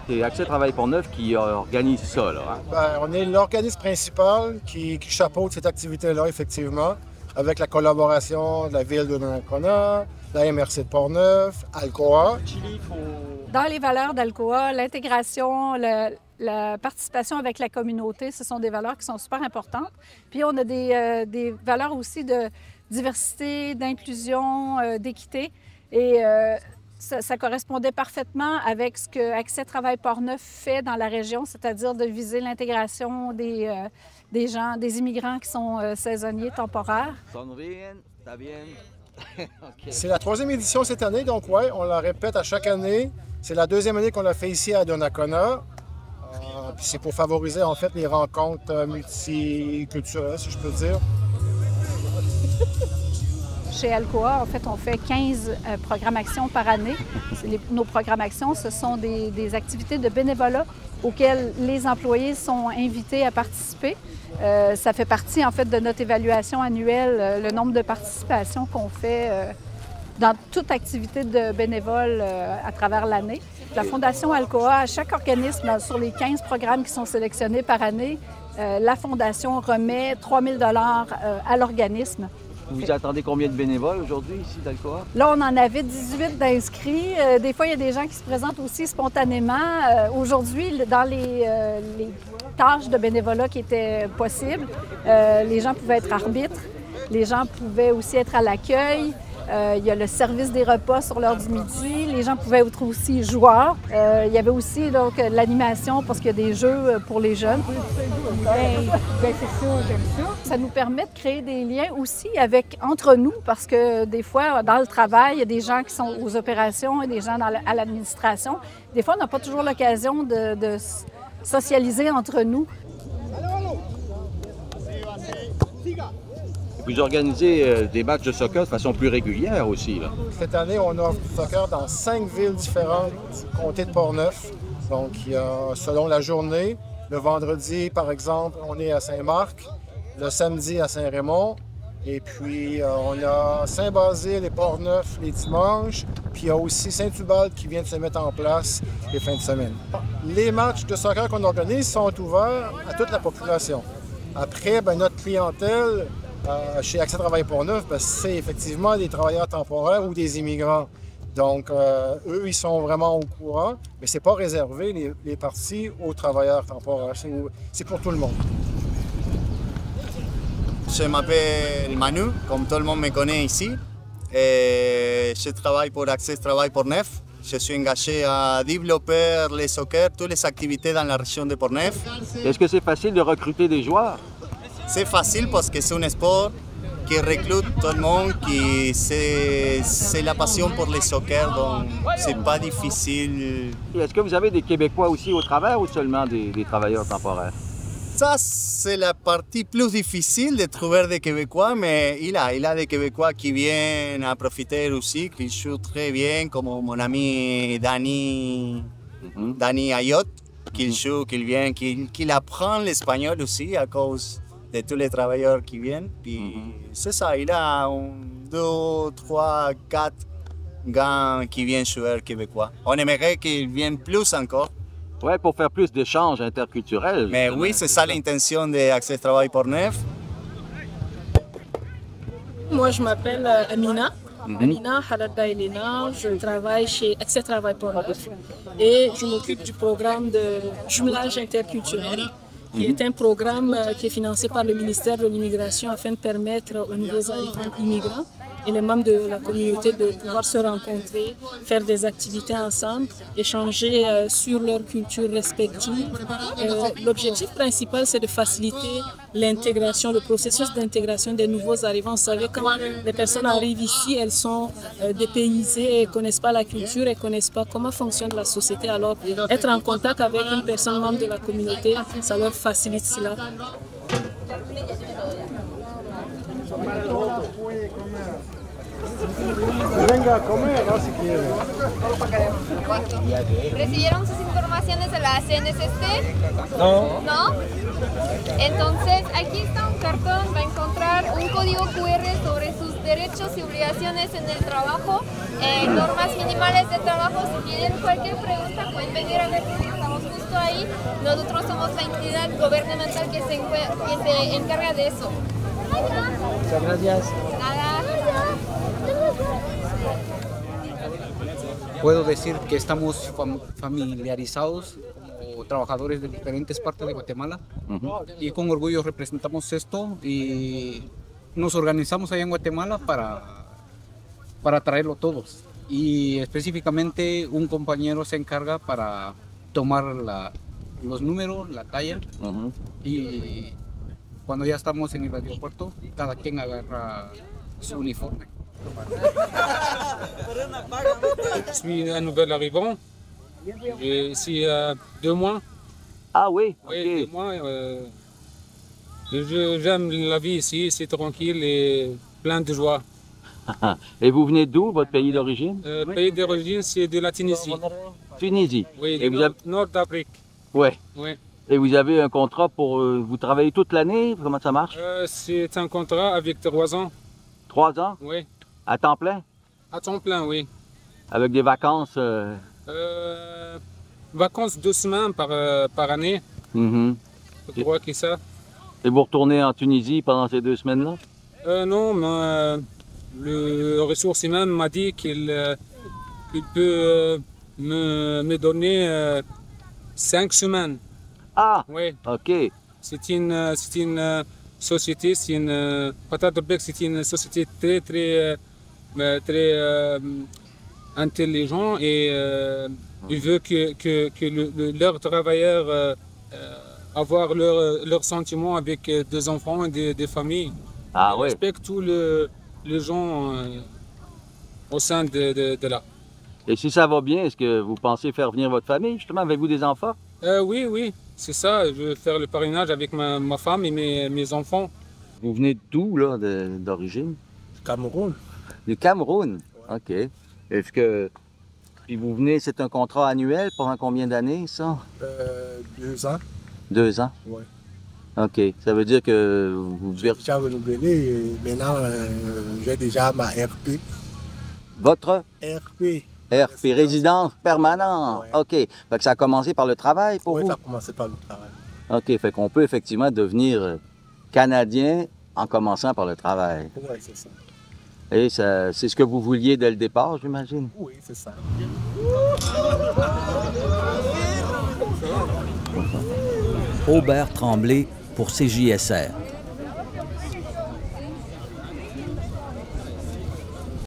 C'est Accès Travail Portneuf qui organise ça, là. Hein? Ben, on est l'organisme principal qui chapeaute cette activité-là, effectivement, avec la collaboration de la ville de Donnacona, la MRC de Portneuf, Alcoa. Dans les valeurs d'Alcoa, l'intégration, la participation avec la communauté, ce sont des valeurs qui sont super importantes. Puis on a des valeurs aussi de diversité, d'inclusion, d'équité. Et ça correspondait parfaitement avec ce que Accès Travail Portneuf fait dans la région, c'est-à-dire de viser l'intégration des gens, des immigrants qui sont saisonniers, temporaires. C'est la 3e édition cette année, donc ouais, on la répète à chaque année. C'est la 2e année qu'on l'a fait ici à Donnacona. Puis c'est pour favoriser en fait les rencontres multiculturelles, si je peux dire. Chez Alcoa, en fait, on fait 15 programmes actions par année. Nos programmes actions, ce sont des activités de bénévolat auxquelles les employés sont invités à participer. Ça fait partie, en fait, de notre évaluation annuelle, le nombre de participations qu'on fait dans toute activité de bénévole à travers l'année. La Fondation Alcoa, à chaque organisme, sur les 15 programmes qui sont sélectionnés par année, la Fondation remet 3 000 $ à l'organisme. Vous attendez combien de bénévoles aujourd'hui ici d'Alcoa? Là, on en avait 18 d'inscrits. Des fois, il y a des gens qui se présentent aussi spontanément. Aujourd'hui, dans les tâches de bénévolat qui étaient possibles, les gens pouvaient être arbitres, les gens pouvaient aussi être à l'accueil. Il y a le service des repas sur l'heure du midi. Les gens pouvaient être aussi joueurs. Il y avait aussi donc l'animation parce qu'il y a des jeux pour les jeunes. C'est ça, j'aime ça. Ça nous permet de créer des liens aussi entre nous parce que des fois, dans le travail, il y a des gens qui sont aux opérations et des gens à l'administration. Des fois, on n'a pas toujours l'occasion de socialiser entre nous. Vous organisez des matchs de soccer de façon plus régulière aussi, là. Cette année, on offre du soccer dans 5 villes différentes du comté de Portneuf. Donc, il y a, selon la journée, le vendredi, par exemple, on est à Saint-Marc, le samedi à Saint-Raymond, et puis on a Saint-Basile et Portneuf les dimanches, puis il y a aussi Saint-Ubalde qui vient de se mettre en place les fins de semaine. Les matchs de soccer qu'on organise sont ouverts à toute la population. Après, notre clientèle, chez Accès Travail Portneuf, c'est effectivement des travailleurs temporaires ou des immigrants. Donc, eux, ils sont vraiment au courant, mais ce n'est pas réservé, les parties, aux travailleurs temporaires. C'est pour tout le monde. Je m'appelle Manu, comme tout le monde me connaît ici. Et je travaille pour Accès Travail Portneuf. Je suis engagé à développer le soccer, toutes les activités dans la région de Portneuf. Est-ce que c'est facile de recruter des joueurs? C'est facile parce que c'est un sport qui recrute tout le monde, c'est la passion pour le soccer, donc c'est pas difficile. Est-ce que vous avez des Québécois aussi au travers ou seulement des travailleurs temporaires? Ça, c'est la partie plus difficile de trouver des Québécois, mais il a des Québécois qui viennent à profiter aussi, qui jouent très bien, comme mon ami Dani Ayot, qui joue, qui vient, qui apprend l'espagnol aussi à cause de tous les travailleurs qui viennent. Puis c'est ça, il a 2, 3, 4 gars qui viennent jouer québécois. On aimerait qu'ils viennent plus encore. Oui, pour faire plus d'échanges interculturels. Mais oui, c'est ça l'intention d'Accès Travail Portneuf. Moi, je m'appelle Amina. Amina Haladda Elena, je travaille chez Accès Travail Portneuf et je m'occupe du programme de jumelage interculturel, qui est un programme qui est financé par le ministère de l'Immigration afin de permettre aux nouveaux arrivants immigrants et les membres de la communauté de pouvoir se rencontrer, faire des activités ensemble, échanger sur leur culture respective. L'objectif principal, c'est de faciliter l'intégration, le processus d'intégration des nouveaux arrivants. Vous savez, quand les personnes arrivent ici, elles sont dépaysées, elles ne connaissent pas la culture, elles ne connaissent pas comment fonctionne la société. Alors, être en contact avec une personne membre de la communauté, ça leur facilite cela. Venga a comer, ¿no? Si quiere. ¿Recibieron sus informaciones de la CNSST? No. ¿No? Entonces, aquí está un cartón, va a encontrar un código QR sobre sus derechos y obligaciones en el trabajo, normas minimales de trabajo. Si tienen cualquier pregunta pueden venir a ver, estamos justo ahí. Nosotros somos la entidad gubernamental que se encarga de eso. Muchas gracias. Nada. Puedo decir que estamos familiarizados como trabajadores de diferentes partes de Guatemala y con orgullo representamos esto y nos organizamos allá en Guatemala para traerlo todos. Y específicamente un compañero se encarga para tomar los números, la talla y cuando ya estamos en el aeropuerto cada quien agarra su uniforme. Je suis un nouvel arrivant. J'ai ici 2 mois. Ah oui? Oui, Ok. 2 mois. J'aime la vie ici, c'est tranquille et plein de joie. Et vous venez d'où, votre pays d'origine? Pays d'origine, c'est de la Tunisie. Tunisie. Oui, Et vous avez... nord d'Afrique. Ouais. Oui. Et vous avez un contrat pour... vous travaillez toute l'année? Comment ça marche? C'est un contrat avec 3 ans. 3 ans? Oui. À temps plein? À temps plein, oui. Avec des vacances? Vacances 2 semaines par année. Mhm. Je crois que ça. Et vous retournez en Tunisie pendant ces 2 semaines-là? Non, mais le ressource humain m'a dit qu'il peut me donner 5 semaines. Ah! Oui, OK. c'est une société, Patadorbek, c'est une société très intelligente et il veut que leurs travailleurs avoir leurs sentiments avec des enfants et des familles. Ah Il oui. respecte tous les gens au sein de là. Et si ça va bien, est-ce que vous pensez faire venir votre famille, justement? Avez-vous des enfants? Oui, c'est ça. Je vais faire le parrainage avec ma femme et mes enfants. Vous venez d'où, là, d'origine? Cameroun. Du Cameroun? OK. Est-ce que... Puis vous venez, c'est un contrat annuel pendant combien d'années, ça? 2 ans. 2 ans? Oui. OK. Ça veut dire que vous devez... J'ai déjà renouvelé et maintenant j'ai déjà ma RP. Votre RP. RP, résidence permanente. Ouais. OK. Fait que ça a commencé par le travail pour Oui, vous? ça a commencé par le travail. OK. Fait qu'on peut effectivement devenir Canadien en commençant par le travail. Oui, c'est ça. Et c'est ce que vous vouliez dès le départ, j'imagine? Oui, c'est ça. Aubert Tremblay pour CJSR.